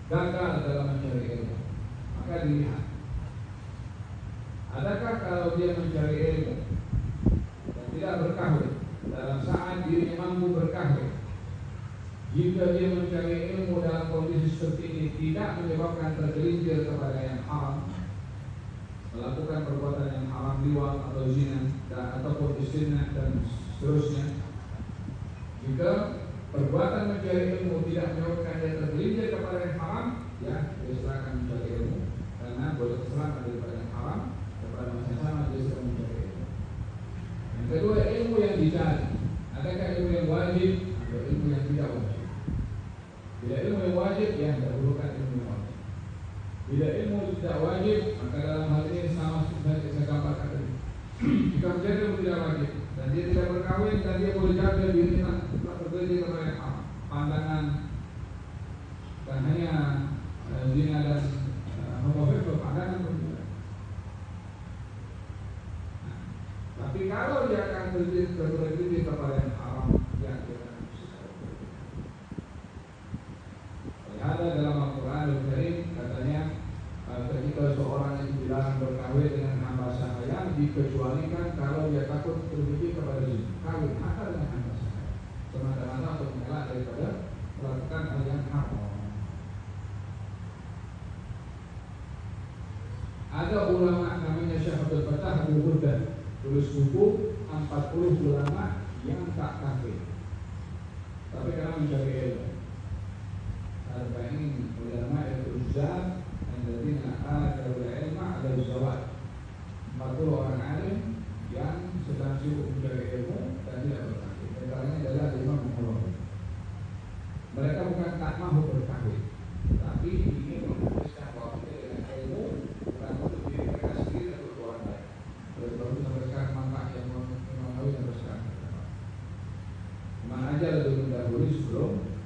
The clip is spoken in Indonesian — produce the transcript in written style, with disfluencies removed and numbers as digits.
gagal dalam mencari ilmu, maka dilihat adakah kalau dia mencari ilmu dan tidak berkahwin, dalam saat dirinya mampu berkahwin, jika dia mencari ilmu dalam kondisi seperti ini tidak menyebabkan tergelincir kepada yang haram, melakukan perbuatan yang haram, liwat atau zina ataupun istinah dan seterusnya. Jika perbuatan mencari ilmu tidak menyebabkan dia tergelincir kepada yang haram, ya dia silakan mencari ilmu, karena boleh selamat daripada yang haram. Kepada masa sama dia sedang mencari ilmu. Yang kedua, ilmu yang dicari, adakah ilmu yang wajib atau ilmu yang tidak wajib? Bila ilmu yang wajib, ya dahulukan ilmu yang wajib. Bila ilmu tidak wajib, maka dalam hal ini sama seperti saya gambarkan tadi. Jika menjadi ilmu tidak wajib dan dia tidak berkahwin dan dia boleh jaga diri tak tergelincir kepada yang haram, pandangan dan hanya zina dan homofobia, pandangan pun juga. Tapi kalau dia akan tergelincir kepada yang haram, yang dia akan ada dalam Al-Quran Al-Karim katanya ketika seorang itu dilarang berkahwin dengan hamba sahaya, dikecualikan kalau dia takut tergelincir kepada zina, kawin hatta dengan hamba sahaya, semata-mata untuk mengelak daripada melakukan hal yang haram. Ada ulama namanya Syekh Abdul Fattah Al-Burdan, tulis buku 40 ulama yang tak kafir, tapi karena mencari ilmu. Arba'in ulama al-uzzab alladzina atau ilma ala zawad. 40 orang alim yang sedang sibuk mencari ilmu dan tidak berkahwin. Antaranya adalah Imam Nawawi. Mereka bukan tak mahu berkahwin, tapi ingin menghabiskan waktu dengan ilmu bukan untuk diri mereka sendiri atau untuk orang lain. Baru sampai sekarang manfaat yang Imam Nawawi sampai sekarang. Mana aja lebih mendahului sebelum